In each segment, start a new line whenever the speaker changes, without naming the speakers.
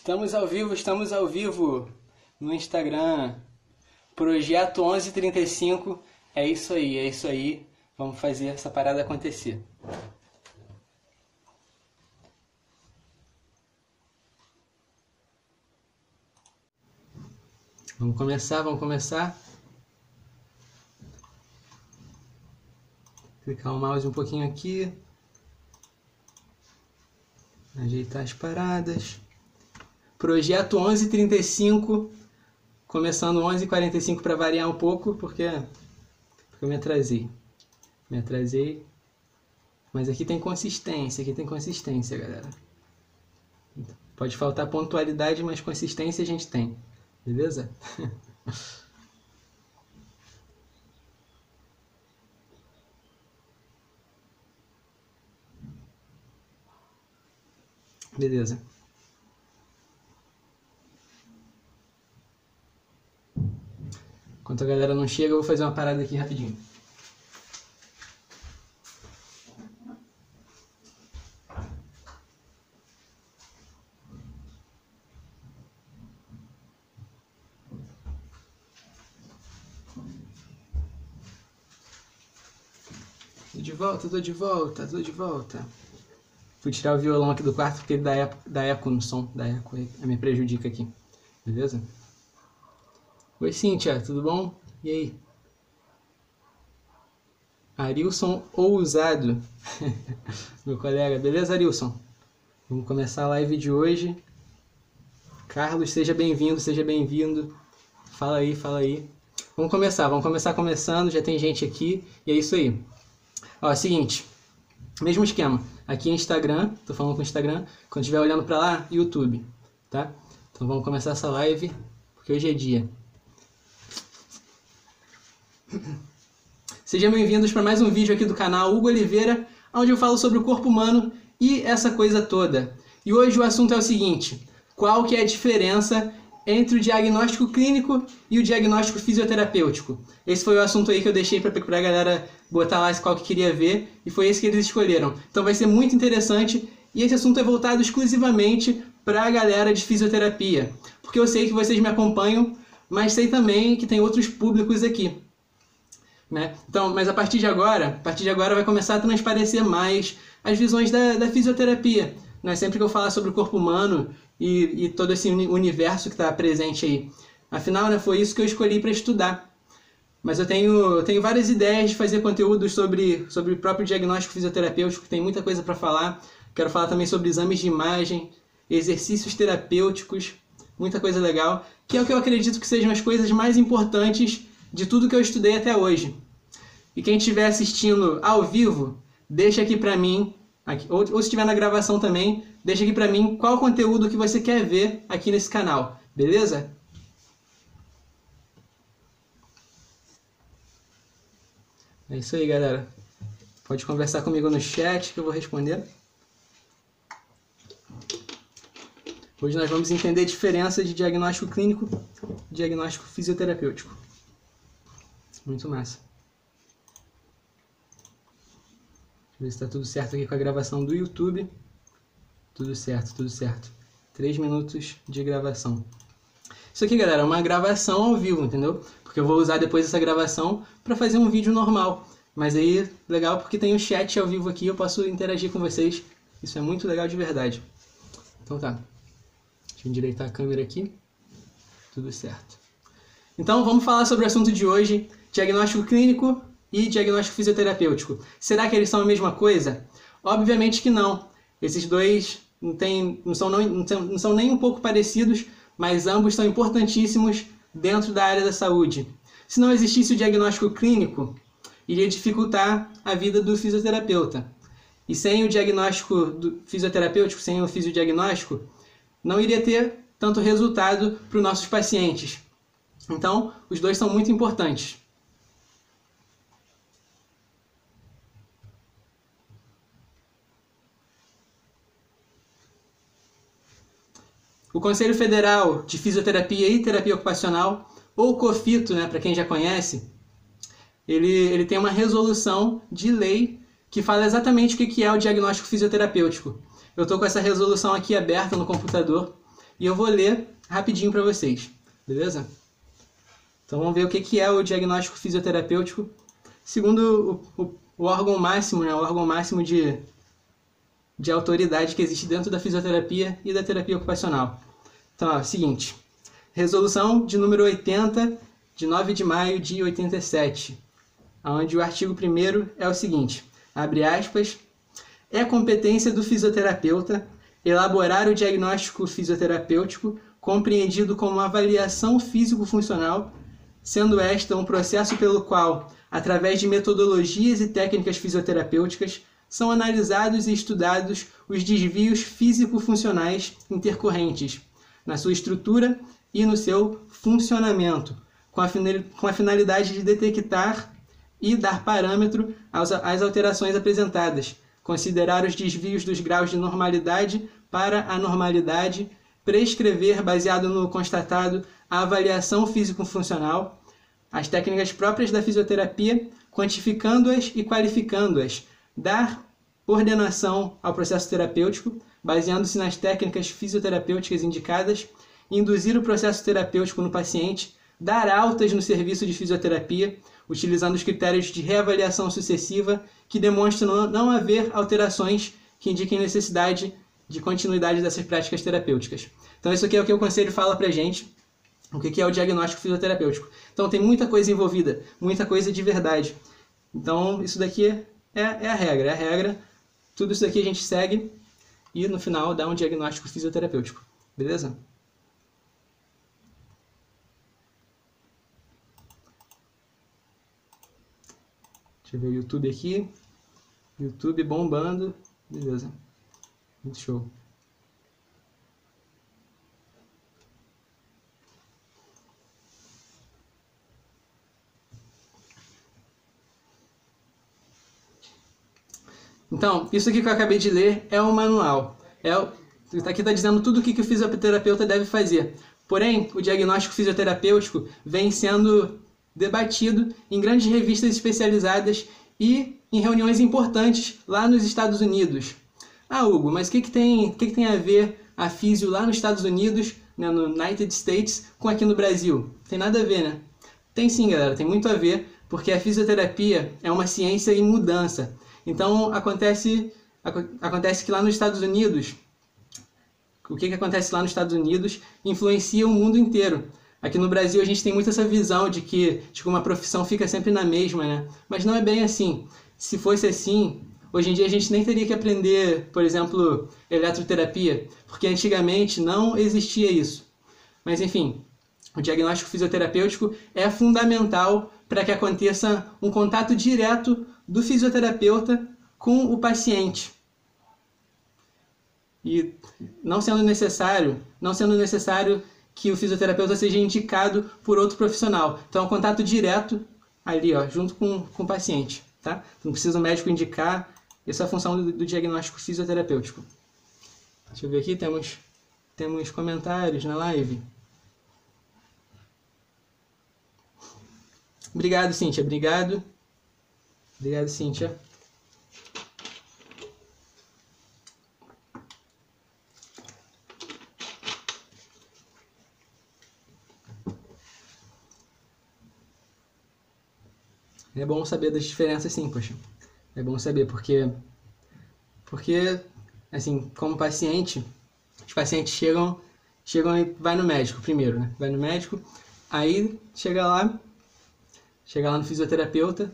Estamos ao vivo no Instagram, Projeto 1135, é isso aí, vamos fazer essa parada acontecer. Vamos começar. Clicar o mouse um pouquinho aqui, ajeitar as paradas. Projeto 1135, começando 11h45 para variar um pouco, porque eu me atrasei. Mas aqui tem consistência, galera. Pode faltar pontualidade, mas consistência a gente tem, beleza? Beleza. Enquanto a galera não chega, eu vou fazer uma parada aqui rapidinho. Tô de volta. Fui tirar o violão aqui do quarto porque ele dá eco no som, me prejudica aqui, beleza? Oi, Cíntia, tudo bom? E aí? Arilson Ousado, meu colega, beleza, Arilson? Vamos começar a live de hoje. Carlos, seja bem-vindo. Fala aí. Vamos começar começando, já tem gente aqui, e é isso aí. Ó, seguinte, mesmo esquema, aqui é Instagram, tô falando com o Instagram, quando estiver olhando pra lá, YouTube, tá? Então vamos começar essa live, porque hoje é dia. Sejam bem-vindos para mais um vídeo aqui do canal Hugo Oliveira, onde eu falo sobre o corpo humano e essa coisa toda. E hoje o assunto é o seguinte: qual que é a diferença entre o diagnóstico clínico e o diagnóstico fisioterapêutico? Esse foi o assunto aí que eu deixei para a galera botar lá qual que queria ver, e foi esse que eles escolheram. Então vai ser muito interessante, e esse assunto é voltado exclusivamente para a galera de fisioterapia, porque eu sei que vocês me acompanham, mas sei também que tem outros públicos aqui, né? Então, mas a partir de agora vai começar a transparecer mais as visões da fisioterapia, né? Sempre que eu falar sobre o corpo humano e todo esse universo que está presente aí. Afinal, né, foi isso que eu escolhi para estudar. Mas eu tenho várias ideias de fazer conteúdos sobre o próprio diagnóstico fisioterapêutico, tem muita coisa para falar. Quero falar também sobre exames de imagem, exercícios terapêuticos, muita coisa legal, que é o que eu acredito que sejam as coisas mais importantes de tudo que eu estudei até hoje. E quem estiver assistindo ao vivo, deixa aqui pra mim, ou se estiver na gravação também, deixa aqui pra mim qual conteúdo que você quer ver aqui nesse canal, beleza? É isso aí, galera. Pode conversar comigo no chat que eu vou responder. Hoje nós vamos entender a diferença de diagnóstico clínico e diagnóstico fisioterapêutico. Muito massa. Deixa eu ver se está tudo certo aqui com a gravação do YouTube. Tudo certo. 3 minutos de gravação. Isso aqui, galera, é uma gravação ao vivo, entendeu? Porque eu vou usar depois essa gravação para fazer um vídeo normal. Mas aí, legal porque tem o chat ao vivo aqui, eu posso interagir com vocês. Isso é muito legal de verdade. Então tá. Deixa eu endireitar a câmera aqui. Tudo certo. Então, vamos falar sobre o assunto de hoje. Diagnóstico clínico e diagnóstico fisioterapêutico. Será que eles são a mesma coisa? Obviamente que não. Esses dois não são nem um pouco parecidos, mas ambos são importantíssimos dentro da área da saúde. Se não existisse o diagnóstico clínico, iria dificultar a vida do fisioterapeuta. E sem o diagnóstico do fisioterapêutico, sem o fisiodiagnóstico, não iria ter tanto resultado para os nossos pacientes. Então, os dois são muito importantes. O Conselho Federal de Fisioterapia e Terapia Ocupacional, ou COFITO, né, para quem já conhece, ele tem uma resolução de lei que fala exatamente o que é o diagnóstico fisioterapêutico. Eu estou com essa resolução aqui aberta no computador. e eu vou ler rapidinho para vocês, beleza? Então vamos ver o que é o diagnóstico fisioterapêutico segundo o órgão máximo, né? O órgão máximo de autoridade que existe dentro da fisioterapia e da terapia ocupacional. Então, ó, seguinte, resolução de número 80, de 9 de maio de 87, onde o artigo 1º é o seguinte, abre aspas, é competência do fisioterapeuta elaborar o diagnóstico fisioterapêutico compreendido como avaliação físico-funcional, sendo esta um processo pelo qual, através de metodologias e técnicas fisioterapêuticas, são analisados e estudados os desvios físico-funcionais intercorrentes na sua estrutura e no seu funcionamento, com a finalidade de detectar e dar parâmetro às alterações apresentadas, considerar os desvios dos graus de normalidade para anormalidade, prescrever, baseado no constatado, a avaliação físico-funcional, as técnicas próprias da fisioterapia, quantificando-as e qualificando-as, dar ordenação ao processo terapêutico, baseando-se nas técnicas fisioterapêuticas indicadas, induzir o processo terapêutico no paciente, dar altas no serviço de fisioterapia, utilizando os critérios de reavaliação sucessiva que demonstram não haver alterações que indiquem necessidade de continuidade dessas práticas terapêuticas. Então isso aqui é o que o conselho fala pra gente, o que é o diagnóstico fisioterapêutico. Então tem muita coisa envolvida, muita coisa de verdade. Então isso daqui é a regra. Tudo isso daqui a gente segue e no final dá um diagnóstico fisioterapêutico. Beleza? Deixa eu ver o YouTube aqui. YouTube bombando. Beleza. Muito show. Então, isso aqui que eu acabei de ler é um manual. Aqui está dizendo tudo o que o fisioterapeuta deve fazer. Porém, o diagnóstico fisioterapêutico vem sendo debatido em grandes revistas especializadas e em reuniões importantes lá nos Estados Unidos. Ah, Hugo, mas o que tem a ver a físio lá nos Estados Unidos, né, no United States, com aqui no Brasil? Tem nada a ver, né? Tem sim, galera, tem muito a ver, porque a fisioterapia é uma ciência em mudança. Então, acontece que lá nos Estados Unidos, o que acontece lá nos Estados Unidos influencia o mundo inteiro. Aqui no Brasil a gente tem muito essa visão de que uma profissão fica sempre na mesma, né? Mas não é bem assim. Se fosse assim, hoje em dia a gente nem teria que aprender, por exemplo, eletroterapia, porque antigamente não existia isso. Mas enfim, o diagnóstico fisioterapêutico é fundamental para que aconteça um contato direto do fisioterapeuta com o paciente. E não sendo necessário que o fisioterapeuta seja indicado por outro profissional. Então, é um contato direto ali, ó, junto com o paciente, tá? Não precisa o médico indicar, essa é a função do diagnóstico fisioterapêutico. Deixa eu ver aqui, temos comentários na live. Obrigado, Cíntia, obrigado. Obrigado, Cíntia. É bom saber das diferenças, sim, poxa. É bom saber, porque assim, como paciente, os pacientes chegam e vai no médico primeiro, né? Vai no médico, aí chega lá no fisioterapeuta,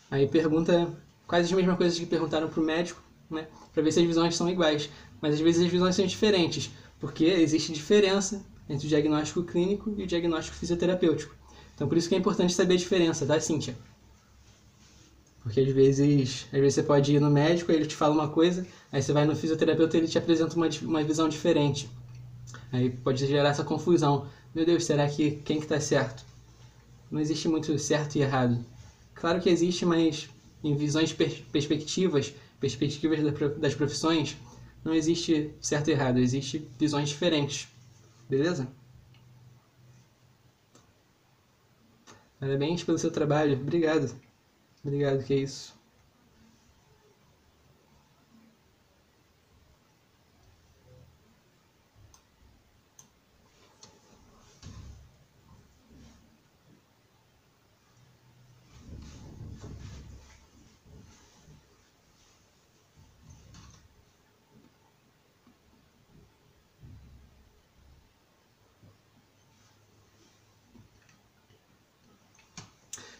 aí pergunta quase as mesmas coisas que perguntaram pro médico, né? Para ver se as visões são iguais. Mas às vezes as visões são diferentes, porque existe diferença entre o diagnóstico clínico e o diagnóstico fisioterapêutico. Então por isso que é importante saber a diferença, tá, Cíntia? Porque às vezes você pode ir no médico, ele te fala uma coisa, aí você vai no fisioterapeuta e ele te apresenta uma visão diferente. Aí pode gerar essa confusão. Meu Deus, será que quem que está certo? Não existe muito certo e errado. Claro que existe, mas em visões perspectivas das profissões, não existe certo e errado, existe visões diferentes. Beleza? Parabéns pelo seu trabalho. Obrigado. Obrigado, que é isso.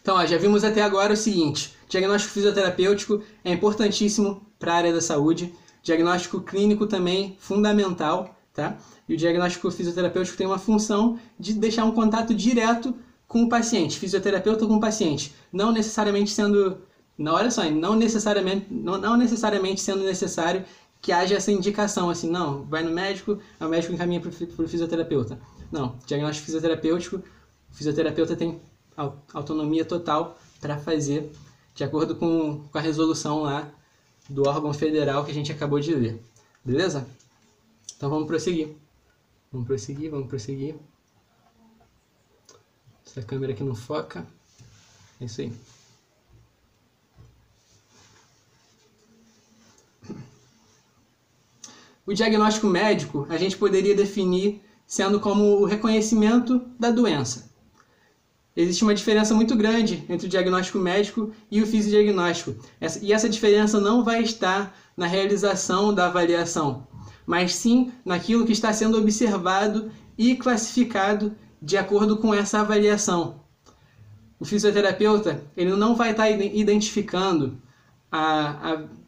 Então, ó, já vimos até agora o seguinte: diagnóstico fisioterapêutico é importantíssimo para a área da saúde, diagnóstico clínico também fundamental, tá? E o diagnóstico fisioterapêutico tem uma função de deixar um contato direto com o paciente, fisioterapeuta com o paciente, não necessariamente sendo, não, olha só, não necessariamente sendo necessário que haja essa indicação, assim, não, vai no médico, o médico encaminha para o fisioterapeuta. Não, diagnóstico fisioterapêutico, o fisioterapeuta tem autonomia total para fazer de acordo com a resolução lá do órgão federal que a gente acabou de ler. Beleza? Então vamos prosseguir. Vamos prosseguir. Essa câmera aqui não foca. É isso aí. O diagnóstico médico a gente poderia definir sendo como o reconhecimento da doença. Existe uma diferença muito grande entre o diagnóstico médico e o fisiodiagnóstico. E essa diferença não vai estar na realização da avaliação, mas sim naquilo que está sendo observado e classificado de acordo com essa avaliação. O fisioterapeuta ele não vai estar identificando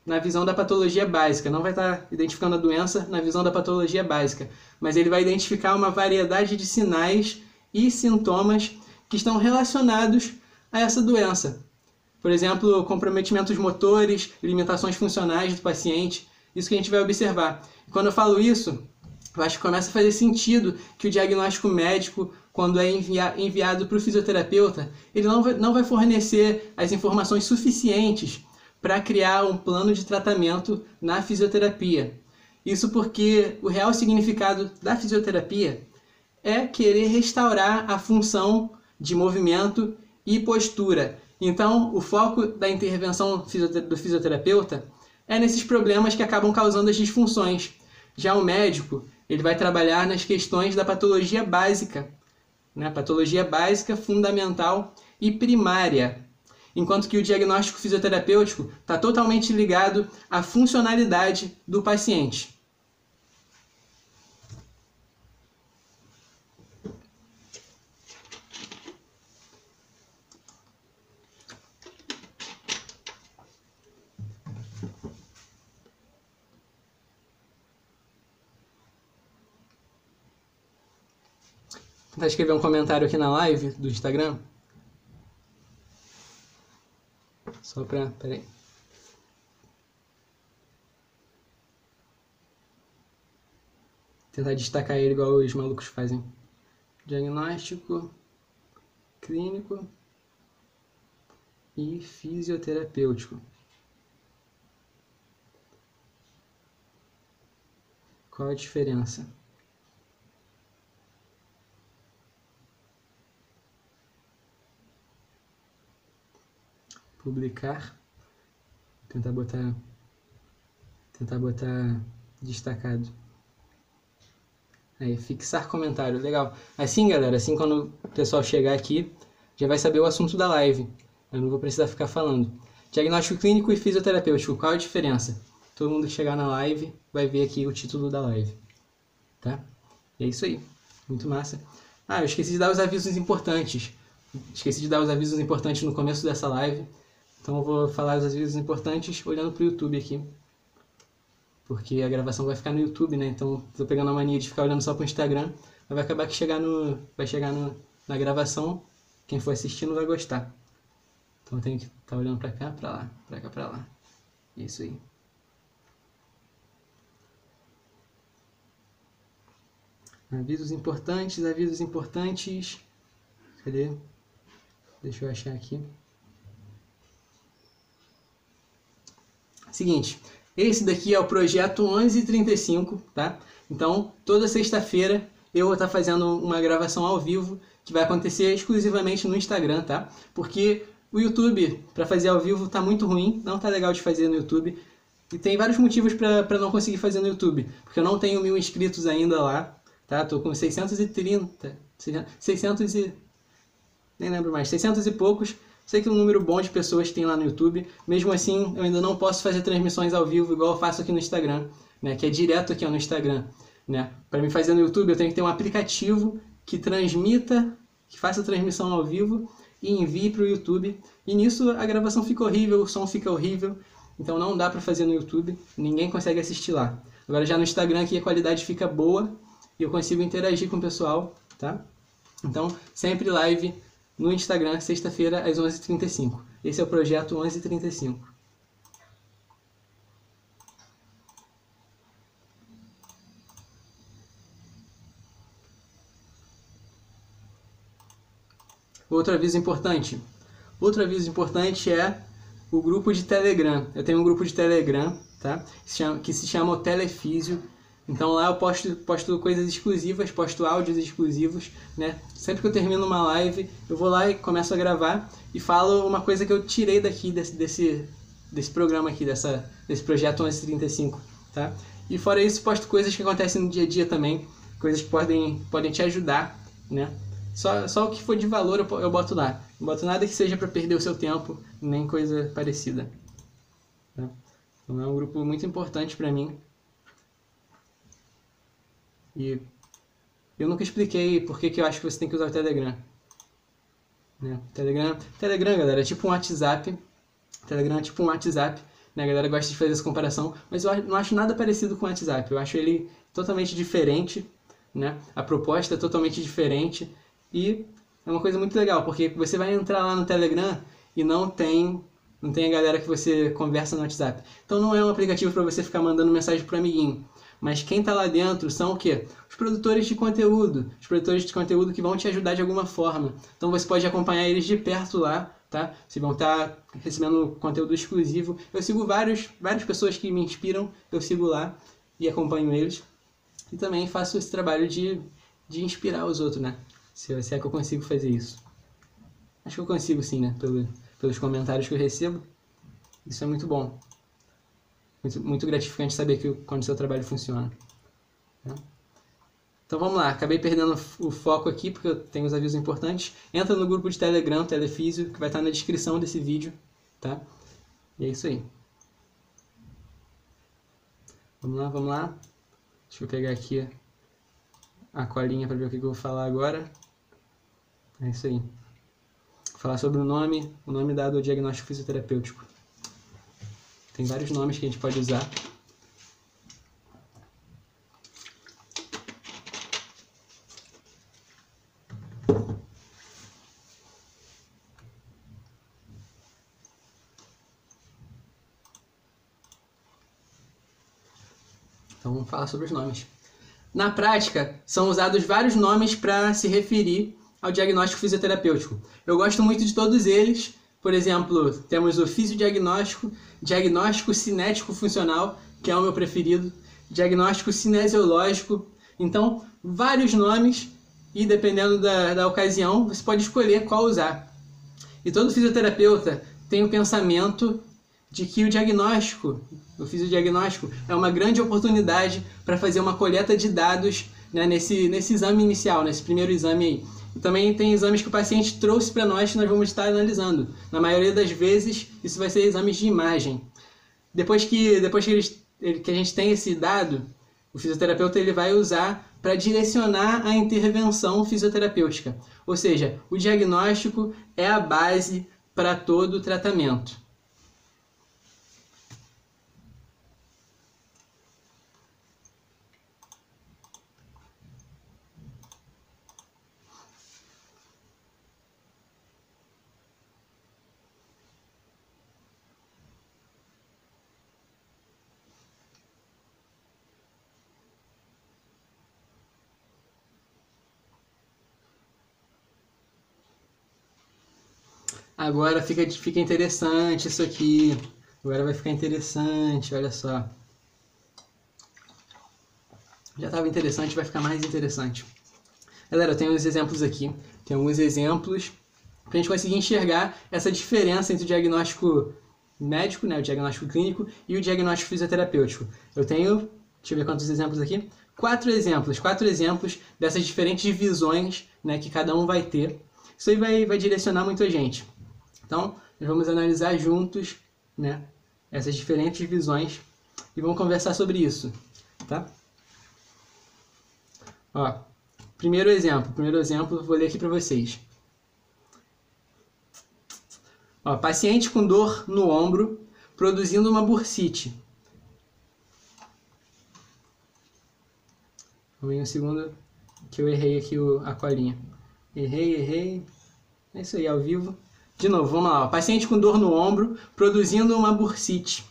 na visão da patologia básica, não vai estar identificando a doença na visão da patologia básica, mas ele vai identificar uma variedade de sinais e sintomas que estão relacionados a essa doença. Por exemplo, comprometimentos motores, limitações funcionais do paciente, isso que a gente vai observar. E quando eu falo isso, eu acho que começa a fazer sentido que o diagnóstico médico, quando é enviado para o fisioterapeuta, ele não vai fornecer as informações suficientes para criar um plano de tratamento na fisioterapia. Isso porque o real significado da fisioterapia é querer restaurar a função de movimento e postura. Então, o foco da intervenção do fisioterapeuta é nesses problemas que acabam causando as disfunções. Já o médico, ele vai trabalhar nas questões da patologia básica, né? Patologia básica, fundamental e primária. Enquanto que o diagnóstico fisioterapêutico está totalmente ligado à funcionalidade do paciente. Vou tentar escrever um comentário aqui na live do Instagram. Só pra... Peraí. Tentar destacar ele igual os malucos fazem. Diagnóstico clínico e fisioterapêutico. Qual a diferença? Publicar, tentar botar destacado. Aí, fixar comentário, legal. Assim, galera, assim quando o pessoal chegar aqui, já vai saber o assunto da live. Eu não vou precisar ficar falando. Diagnóstico clínico e fisioterapêutico, qual a diferença? Todo mundo que chegar na live vai ver aqui o título da live, tá? E é isso aí, muito massa. Ah, eu esqueci de dar os avisos importantes. Esqueci de dar os avisos importantes no começo dessa live. Então eu vou falar os avisos importantes olhando para o YouTube aqui. Porque a gravação vai ficar no YouTube, né? Então estou pegando a mania de ficar olhando só para o Instagram. Mas vai acabar que vai chegar na gravação. Quem for assistir não vai gostar. Então eu tenho que estar olhando para cá, para lá, para cá, para lá. Isso aí. Avisos importantes, avisos importantes. Cadê? Deixa eu achar aqui. Seguinte, esse daqui é o projeto 1135, tá? Então, toda sexta-feira eu vou estar fazendo uma gravação ao vivo que vai acontecer exclusivamente no Instagram, tá? Porque o YouTube, para fazer ao vivo, tá muito ruim, não tá legal de fazer no YouTube. E tem vários motivos para não conseguir fazer no YouTube. Porque eu não tenho 1000 inscritos ainda lá, tá? Tô com 630, 600 e... nem lembro mais, 600 e poucos. Sei que é um número bom de pessoas tem lá no YouTube. Mesmo assim, eu ainda não posso fazer transmissões ao vivo igual eu faço aqui no Instagram, né? Que é direto aqui no Instagram, né? Para me fazer no YouTube, eu tenho que ter um aplicativo que transmita, que faça a transmissão ao vivo e envie para o YouTube. E nisso a gravação fica horrível, o som fica horrível, então não dá para fazer no YouTube, ninguém consegue assistir lá. Agora já no Instagram aqui a qualidade fica boa e eu consigo interagir com o pessoal, tá? Então sempre live no Instagram, sexta-feira às 11h35. Esse é o projeto 11h35. Outro aviso importante é o grupo de Telegram. Eu tenho um grupo de Telegram, tá? Que se chama o Telefísio. Então lá eu posto coisas exclusivas, posto áudios exclusivos, né? Sempre que eu termino uma live, eu vou lá e começo a gravar e falo uma coisa que eu tirei daqui desse programa aqui, desse projeto 11h35, tá? E fora isso, posto coisas que acontecem no dia a dia também, coisas que podem te ajudar, né? Só o que for de valor eu boto lá. Não boto nada que seja para perder o seu tempo, nem coisa parecida. Tá? Então é um grupo muito importante para mim. E eu nunca expliquei por que eu acho que você tem que usar o Telegram. Né? Telegram, galera, é tipo um WhatsApp. Telegram é tipo um WhatsApp. Né? A galera gosta de fazer essa comparação, mas eu não acho nada parecido com o WhatsApp. Eu acho ele totalmente diferente. Né? A proposta é totalmente diferente. E é uma coisa muito legal, porque você vai entrar lá no Telegram e não tem a galera que você conversa no WhatsApp. Então não é um aplicativo para você ficar mandando mensagem pro amiguinho. Mas quem está lá dentro são o quê? Os produtores de conteúdo. Os produtores de conteúdo que vão te ajudar de alguma forma. Então você pode acompanhar eles de perto lá, tá? Vocês vão estar recebendo conteúdo exclusivo. Eu sigo várias pessoas que me inspiram, eu sigo lá e acompanho eles. E também faço esse trabalho de inspirar os outros, né? Se é que eu consigo fazer isso. Acho que eu consigo sim, né? Pelos comentários que eu recebo. Isso é muito bom. Muito gratificante saber quando o seu trabalho funciona. Tá? Então vamos lá. Acabei perdendo o foco aqui porque eu tenho os avisos importantes. Entra no grupo de Telegram, Telefísio, que vai estar na descrição desse vídeo. Tá? E é isso aí. Vamos lá. Deixa eu pegar aqui a colinha para ver o que eu vou falar agora. É isso aí. Vou falar sobre o nome dado ao diagnóstico fisioterapêutico. Tem vários nomes que a gente pode usar. Então vamos falar sobre os nomes. Na prática, são usados vários nomes para se referir ao diagnóstico fisioterapêutico. Eu gosto muito de todos eles. Por exemplo, temos o fisiodiagnóstico, diagnóstico cinético funcional, que é o meu preferido, diagnóstico cinesiológico. Então, vários nomes e dependendo da ocasião, você pode escolher qual usar. E todo fisioterapeuta tem o pensamento de que o fisiodiagnóstico é uma grande oportunidade para fazer uma coleta de dados, né, nesse exame inicial, nesse primeiro exame aí. E também tem exames que o paciente trouxe para nós que nós vamos estar analisando. Na maioria das vezes, isso vai ser exames de imagem. Depois que a gente tem esse dado, o fisioterapeuta ele vai usar para direcionar a intervenção fisioterapêutica. Ou seja, o diagnóstico é a base para todo o tratamento. Agora fica interessante isso aqui. Agora vai ficar interessante, olha só. Já estava interessante, vai ficar mais interessante. Galera, eu tenho uns exemplos aqui. Tem alguns exemplos para a gente conseguir enxergar essa diferença entre o diagnóstico médico, né, o diagnóstico clínico, e o diagnóstico fisioterapêutico. Eu tenho, deixa eu ver quantos exemplos aqui. 4 exemplos dessas diferentes visões, né, que cada um vai ter. Isso aí vai direcionar muito a gente. Então, nós vamos analisar juntos, né, essas diferentes visões e vamos conversar sobre isso, tá? Ó, primeiro exemplo, vou ler aqui para vocês. Ó, paciente com dor no ombro, produzindo uma bursite. Vamos um segundo que eu errei aqui a colinha. Errei. É isso aí, ao vivo. De novo, vamos lá. Ó. Paciente com dor no ombro, produzindo uma bursite.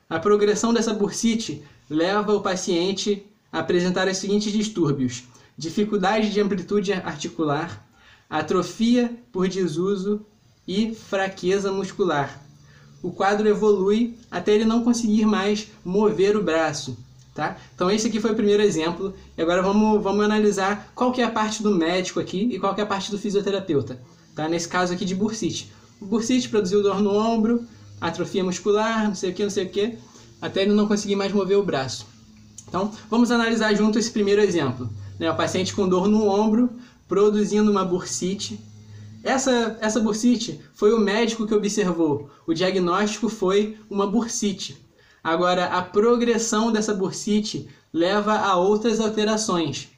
A progressão dessa bursite leva o paciente a apresentar os seguintes distúrbios: dificuldade de amplitude articular, atrofia por desuso e fraqueza muscular. O quadro evolui até ele não conseguir mais mover o braço. Tá? Então esse aqui foi o primeiro exemplo. E agora vamos analisar qual que é a parte do médico aqui e qual que é a parte do fisioterapeuta. Tá? Nesse caso aqui de bursite. O bursite produziu dor no ombro, atrofia muscular, não sei o que, até ele não conseguir mais mover o braço. Então, vamos analisar junto esse primeiro exemplo. Né? O paciente com dor no ombro, produzindo uma bursite. Essa bursite foi o médico que observou. O diagnóstico foi uma bursite. Agora, a progressão dessa bursite leva a outras alterações,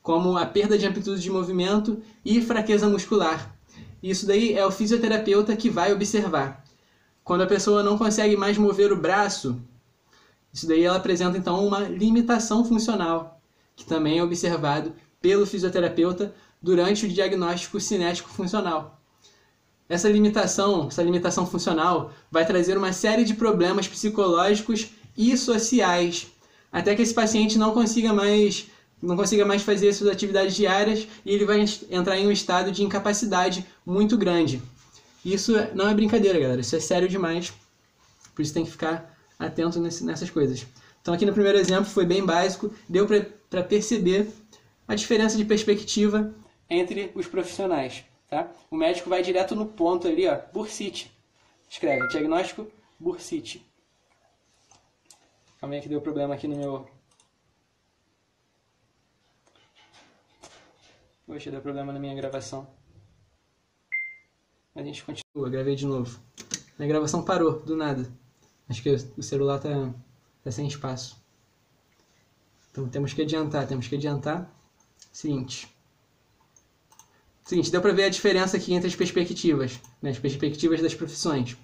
como a perda de amplitude de movimento e fraqueza muscular. Isso daí é o fisioterapeuta que vai observar. Quando a pessoa não consegue mais mover o braço, isso daí ela apresenta então uma limitação funcional, que também é observado pelo fisioterapeuta durante o diagnóstico cinético funcional. Essa limitação funcional vai trazer uma série de problemas psicológicos e sociais, até que esse paciente não consiga mais fazer suas atividades diárias e ele vai entrar em um estado de incapacidade muito grande. Isso não é brincadeira, galera, isso é sério demais, por isso tem que ficar atento nessas coisas. Então aqui no primeiro exemplo foi bem básico, deu para perceber a diferença de perspectiva entre os profissionais. Tá? O médico vai direto no ponto ali, ó, bursite. Escreve, diagnóstico, bursite. Calma aí que deu problema aqui no meu... Poxa, deu problema na minha gravação. A gente continua, gravei de novo. Minha gravação parou, do nada. Acho que o celular tá sem espaço. Então temos que adiantar. Seguinte, deu para ver a diferença aqui entre as perspectivas, né, as perspectivas das profissões.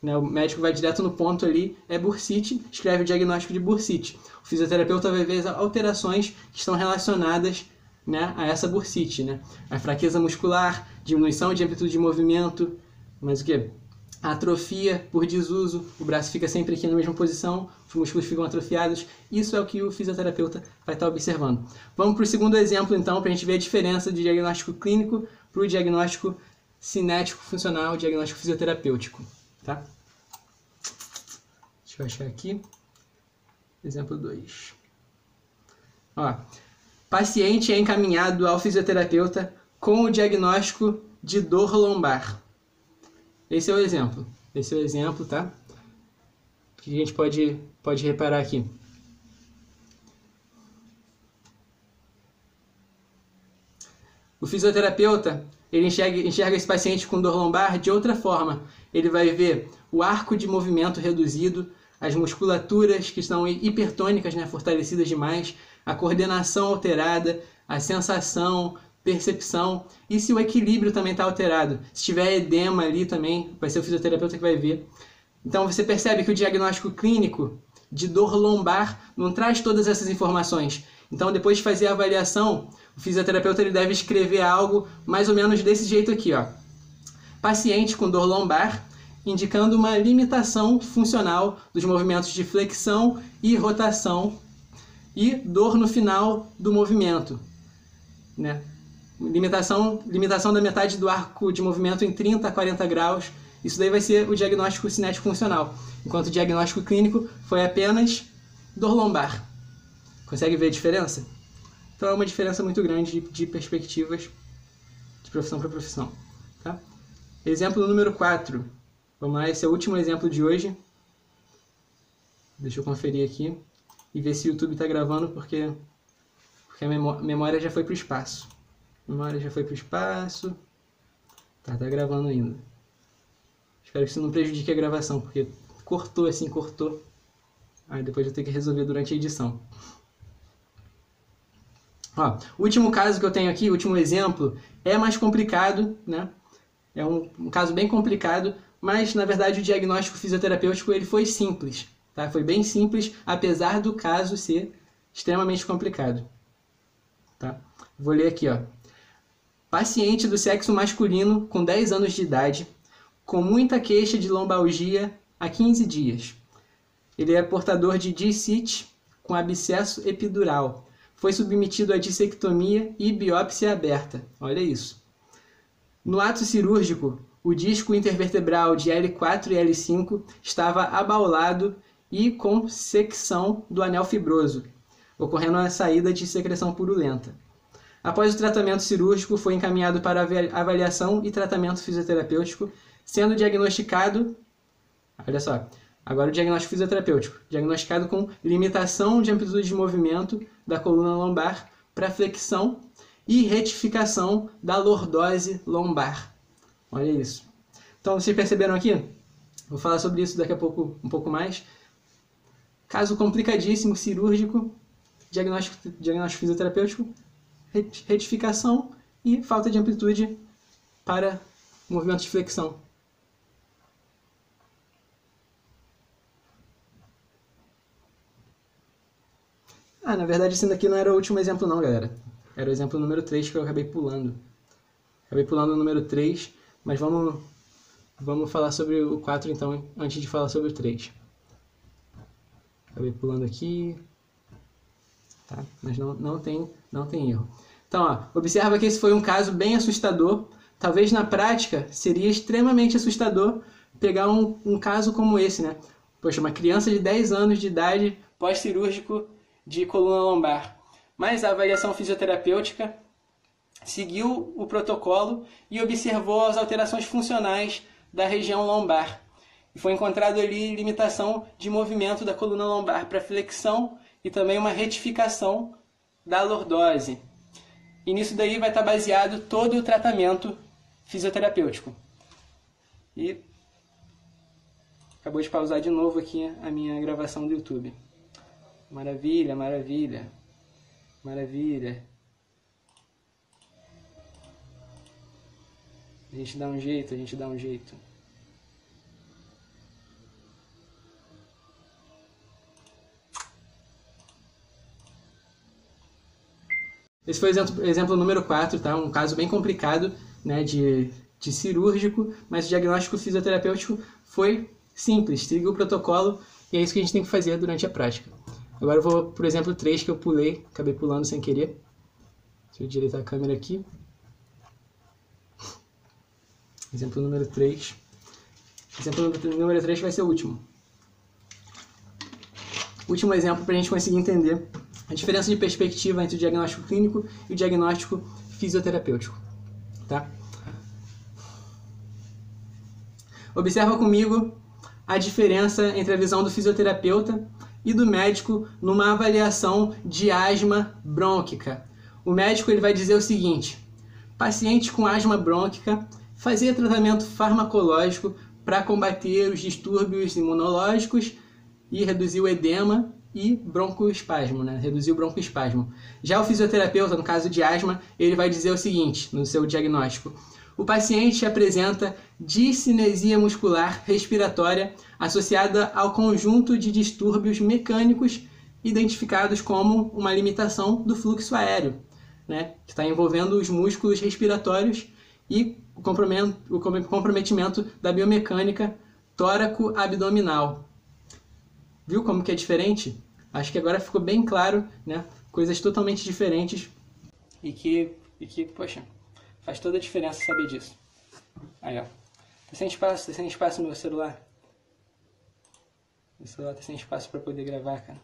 Né, o médico vai direto no ponto ali, é bursite, escreve o diagnóstico de bursite. O fisioterapeuta vai ver as alterações que estão relacionadas, né, a essa bursite. Né? A fraqueza muscular, diminuição de amplitude de movimento, mas o que? Atrofia por desuso, o braço fica sempre aqui na mesma posição, os músculos ficam atrofiados. Isso é o que o fisioterapeuta vai estar observando. Vamos para o segundo exemplo, então, para a gente ver a diferença de diagnóstico clínico para o diagnóstico cinético funcional, diagnóstico fisioterapêutico. Tá? Deixa eu achar aqui. Exemplo 2. Ó, paciente é encaminhado ao fisioterapeuta com o diagnóstico de dor lombar. Esse é o exemplo, tá? O que a gente pode reparar aqui? O fisioterapeuta, ele enxerga esse paciente com dor lombar de outra forma. Ele vai ver o arco de movimento reduzido, as musculaturas que estão hipertônicas, né, fortalecidas demais, a coordenação alterada, a sensação, percepção, e se o equilíbrio também está alterado. Se tiver edema ali também, vai ser o fisioterapeuta que vai ver. Então você percebe que o diagnóstico clínico de dor lombar não traz todas essas informações. Então depois de fazer a avaliação, o fisioterapeuta ele deve escrever algo mais ou menos desse jeito aqui, ó. Paciente com dor lombar, indicando uma limitação funcional dos movimentos de flexão e rotação e dor no final do movimento, né? Limitação da metade do arco de movimento em 30 a 40 graus. Isso daí vai ser o diagnóstico cinético funcional. Enquanto o diagnóstico clínico foi apenas dor lombar. Consegue ver a diferença? Então é uma diferença muito grande de perspectivas de profissão para profissão. Tá? Exemplo número 4. Vamos lá, esse é o último exemplo de hoje. Deixa eu conferir aqui e ver se o YouTube está gravando, porque a memória já foi para o espaço. Tá gravando ainda. Espero que isso não prejudique a gravação, porque cortou. Aí depois eu tenho que resolver durante a edição. Ó, o último caso que eu tenho aqui, o último exemplo, é mais complicado, né? É um caso bem complicado, mas na verdade o diagnóstico fisioterapêutico ele foi simples, tá? Foi bem simples, apesar do caso ser extremamente complicado, tá? Vou ler aqui, ó. Paciente do sexo masculino com 10 anos de idade, com muita queixa de lombalgia há 15 dias. Ele é portador de discite com abscesso epidural. Foi submetido a dissectomia e biópsia aberta. Olha isso. No ato cirúrgico, o disco intervertebral de L4 e L5 estava abaulado e com secção do anel fibroso, ocorrendo a saída de secreção purulenta. Após o tratamento cirúrgico, foi encaminhado para avaliação e tratamento fisioterapêutico, sendo diagnosticado... Olha só, agora o diagnóstico fisioterapêutico. Diagnosticado com limitação de amplitude de movimento da coluna lombar para flexão e retificação da lordose lombar. Olha isso. Então, vocês perceberam aqui? Vou falar sobre isso daqui a pouco, um pouco mais. Caso complicadíssimo, cirúrgico, diagnóstico fisioterapêutico, retificação e falta de amplitude para movimento de flexão. Na verdade, esse daqui não era o último exemplo não, galera. Era o exemplo número 3 que eu acabei pulando. Acabei pulando o número 3, mas vamos falar sobre o 4 então, antes de falar sobre o 3. Acabei pulando aqui, tá? Mas não tem erro. Então, ó, observa que esse foi um caso bem assustador. Talvez na prática seria extremamente assustador pegar um caso como esse, né? Poxa, uma criança de 10 anos de idade, pós-cirúrgico de coluna lombar. Mas a avaliação fisioterapêutica seguiu o protocolo e observou as alterações funcionais da região lombar. E foi encontrado ali limitação de movimento da coluna lombar para flexão e também uma retificação da lordose. E nisso daí vai estar baseado todo o tratamento fisioterapêutico. E acabou de pausar de novo aqui a minha gravação do YouTube. Maravilha, maravilha, maravilha. A gente dá um jeito, a gente dá um jeito. Esse foi o exemplo número 4, tá? Um caso bem complicado, né, de cirúrgico, mas o diagnóstico fisioterapêutico foi simples, seguiu o protocolo e é isso que a gente tem que fazer durante a prática. Agora eu vou, por exemplo, 3 que eu pulei, acabei pulando sem querer. Deixa eu direitar a câmera aqui. Exemplo número 3. Exemplo número 3 vai ser o último. Último exemplo para a gente conseguir entender a diferença de perspectiva entre o diagnóstico clínico e o diagnóstico fisioterapêutico. Tá? Observa comigo a diferença entre a visão do fisioterapeuta e do médico numa avaliação de asma brônquica. O médico ele vai dizer o seguinte: paciente com asma brônquica fazia tratamento farmacológico para combater os distúrbios imunológicos e reduzir o edema e broncoespasmo, né? Reduzir o broncoespasmo. Já o fisioterapeuta, no caso de asma, ele vai dizer o seguinte no seu diagnóstico: o paciente apresenta discinesia muscular respiratória associada ao conjunto de distúrbios mecânicos identificados como uma limitação do fluxo aéreo, né? Que está envolvendo os músculos respiratórios e o comprometimento da biomecânica tóraco-abdominal. Viu como que é diferente? Acho que agora ficou bem claro, né? Coisas totalmente diferentes e que, poxa, faz toda a diferença saber disso. Aí, ó. Tá sem espaço no meu celular. Meu celular tá sem espaço para poder gravar, cara.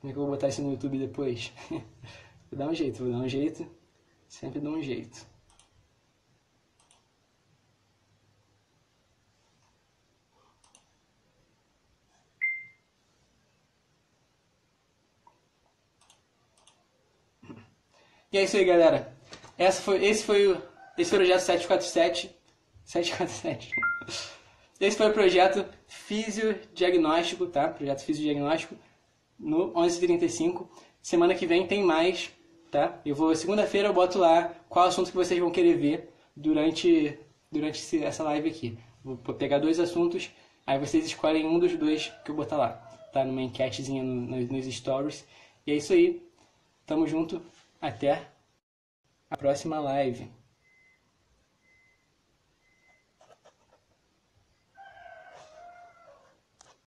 Como é que eu vou botar isso no YouTube depois? Vou dar um jeito. Sempre dou um jeito. E é isso aí, galera. Esse foi o projeto 747. Esse foi o projeto fisiodiagnóstico, tá? Projeto fisiodiagnóstico no 11h35. Semana que vem tem mais, tá? Segunda-feira eu boto lá qual assunto que vocês vão querer ver durante essa live aqui. Vou pegar 2 assuntos, aí vocês escolhem um dos 2 que eu botar lá. Tá numa enquetezinha nos stories. E é isso aí. Tamo junto. Até a próxima live.